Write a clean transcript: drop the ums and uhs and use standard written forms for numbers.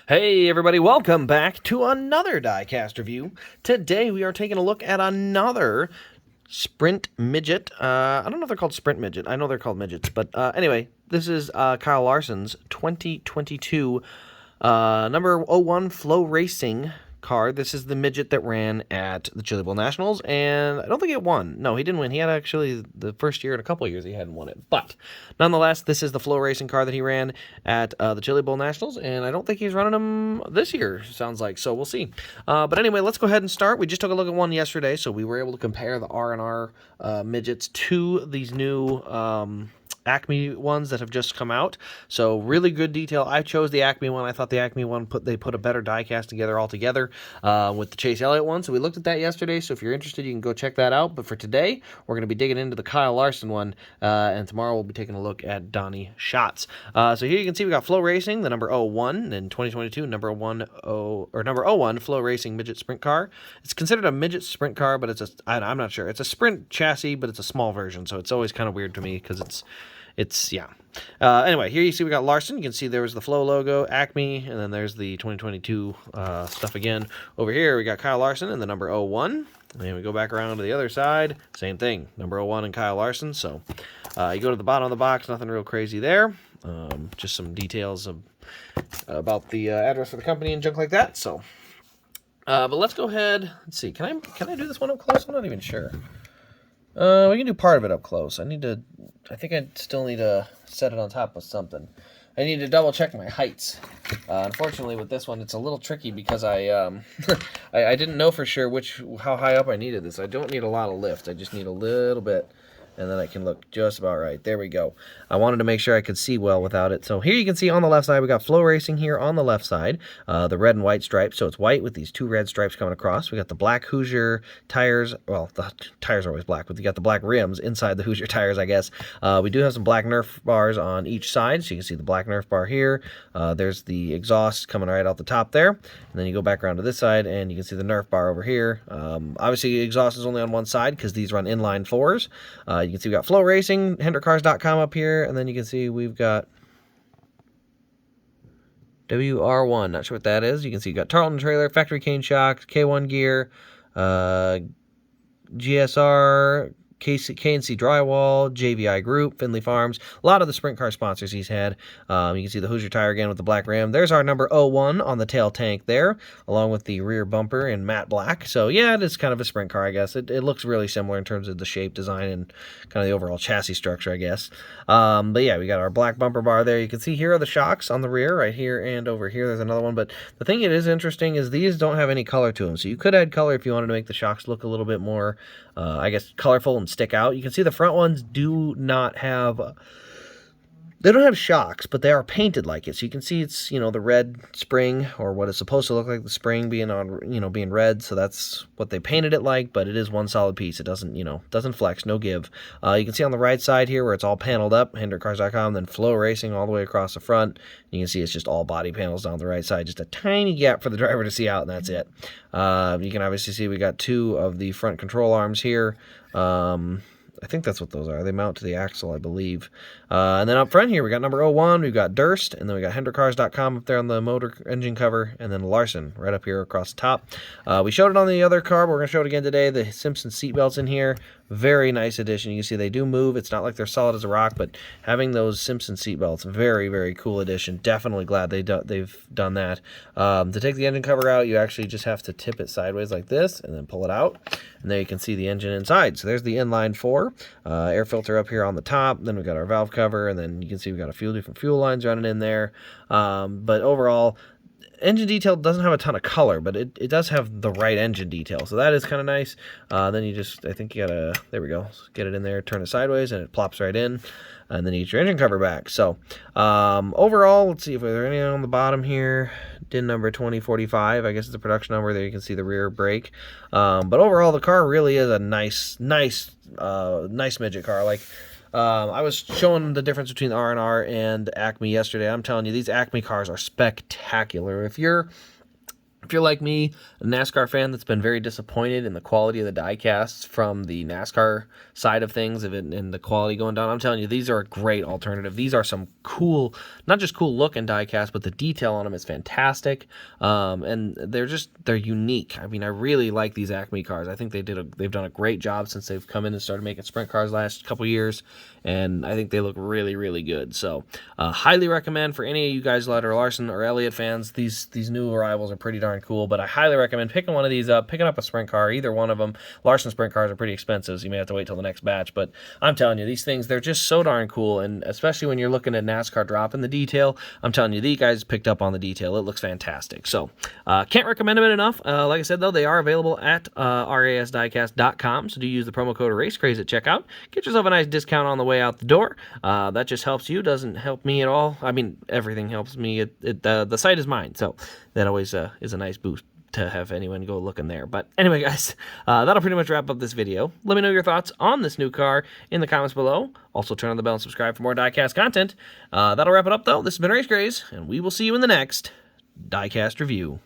Hey everybody, welcome back to another Diecast review. Today we are taking a look at another Sprint Midget. I don't know if they're called Sprint Midget. I know they're called Midgets. But anyway, this is Kyle Larson's 2022 number 01 Flow Racing car. This is the Midget that ran at the Chili Bowl Nationals, and I don't think it won. No, he didn't win. He had actually the first year in a couple of years he hadn't won it. But nonetheless, this is the Flow Racing car that he ran at the Chili Bowl Nationals, and I don't think he's running them this year, sounds like. So we'll see. But anyway, let's go ahead and start. We just took a look at one yesterday, so we were able to compare the R&R Midgets to these new Acme ones that have just come out. So really good detail. I chose the Acme one. I thought the Acme one they put a better die cast together altogether with the Chase Elliott one. So we looked at that yesterday. So if you're interested, you can go check that out. But for today, we're going to be digging into the Kyle Larson one, and tomorrow we'll be taking a look at Donnie Schatz. So here you can see we got Flow Racing, the number 01 in 2022, number 01 Flow Racing Midget Sprint car. It's considered a Midget Sprint car, but I'm not sure. It's a Sprint chassis, but it's a small version. So it's always kind of weird to me because yeah. Anyway, here you see we got Larson. You can see there was the Flow logo, Acme, and then there's the 2022 stuff again. Over here, we got Kyle Larson and the number 01. And we go back around to the other side. Same thing, number 01 and Kyle Larson. So you go to the bottom of the box, nothing real crazy there. Just some details about the address for the company and junk like that. So, but let's go ahead. Let's see. Can I do this one up close? I'm not even sure. We can do part of it up close. I think I still need to set it on top of something. I need to double check my heights. Unfortunately, with this one, it's a little tricky because I didn't know for sure how high up I needed this. I don't need a lot of lift. I just need a little bit, and then I can look just about right. There we go. I wanted to make sure I could see well without it. So here you can see on the left side, we got Flow Racing here on the left side, the red and white stripes. So it's white with these two red stripes coming across. We got the black Hoosier tires. Well, the tires are always black, but you got the black rims inside the Hoosier tires, I guess. We do have some black Nerf bars on each side. So you can see the black Nerf bar here. There's the exhaust coming right out the top there. And then you go back around to this side, and you can see the Nerf bar over here. Obviously, exhaust is only on one side because these run inline fours. You can see we got Flow Racing, HendrickCars.com up here, and then you can see we've got WR1. Not sure what that is. You can see you got Tarleton trailer, factory cane shocks, K1 gear, GSR, KNC Drywall, JVI Group, Findlay Farms. A lot of the sprint car sponsors he's had. You can see the Hoosier tire again with the black rim. There's our number 01 on the tail tank there, along with the rear bumper in matte black. So yeah, it is kind of a sprint car, I guess. It looks really similar in terms of the shape, design, and kind of the overall chassis structure, I guess. But yeah, we got our black bumper bar there. You can see here are the shocks on the rear, right here and over here. There's another one. But the thing that is interesting is these don't have any color to them. So you could add color if you wanted to make the shocks look a little bit more, I guess, colorful and stick out. You can see the front ones do not have, they don't have shocks, but they are painted like it. So you can see it's, the red spring, or what is supposed to look like the spring being on, being red. So that's what they painted it like, but it is one solid piece. It doesn't, doesn't flex, no give. You can see on the right side here where it's all paneled up, HendrickCars.com, then Flow Racing all the way across the front. You can see it's just all body panels down the right side, just a tiny gap for the driver to see out, and that's it. You can obviously see we got two of the front control arms here. I think that's what those are. They mount to the axle, I believe. And then up front here, we got number 01. We've got Durst, and then we got HendrickCars.com up there on the motor engine cover, and then Larson right up here across the top. We showed it on the other car, but we're going to show it again today. The Simpson seatbelts in here. Very nice addition. You can see they do move. It's not like they're solid as a rock, but having those Simpson seatbelts, very, very cool addition. Definitely glad they've done that. To take the engine cover out, you actually just have to tip it sideways like this and then pull it out. And there you can see the engine inside. So there's the inline 4. Air filter up here on the top. Then we've got our valve cover, and then you can see we've got a few different fuel lines running in there. But overall, engine detail doesn't have a ton of color, but it does have the right engine detail, so that is kind of nice. Then you just, I think you gotta, there we go, get it in there, turn it sideways, and it plops right in, and then you get your engine cover back. So overall, let's see if there's anything on the bottom here. DIN number 2045, I guess it's the production number. There you can see the rear brake. But overall, the car really is a nice midget car. Like, I was showing the difference between the R&R and Acme yesterday. I'm telling you, these Acme cars are spectacular. If you're If you're like me, a NASCAR fan that's been very disappointed in the quality of the diecasts from the NASCAR side of things and the quality going down, I'm telling you, these are a great alternative. These are some cool, not just cool looking diecasts, but the detail on them is fantastic, and they're unique. I mean, I really like these Acme cars. I think they've done a great job since they've come in and started making sprint cars last couple years, and I think they look really, really good. So, highly recommend for any of you guys that are Larson or Elliott fans. These new arrivals are pretty darn cool, but I highly recommend picking one of these up, picking up a sprint car, either one of them. Larson sprint cars are pretty expensive, so you may have to wait till the next batch, but I'm telling you, these things, they're just so darn cool, and especially when you're looking at NASCAR dropping the detail, I'm telling you, these guys picked up on the detail. It looks fantastic. So, can't recommend them enough. Like I said, though, they are available at rasdiecast.com, so do use the promo code RACECRAZE at checkout. Get yourself a nice discount on the way out the door. That just helps you, doesn't help me at all. I mean, everything helps me. The site is mine, so that always is a nice boost to have anyone go looking there. But anyway, guys, that'll pretty much wrap up this video. Let me know your thoughts on this new car in the comments below. Also, turn on the bell and subscribe for more Diecast content. That'll wrap it up, though. This has been RaceCraze, and we will see you in the next Diecast review.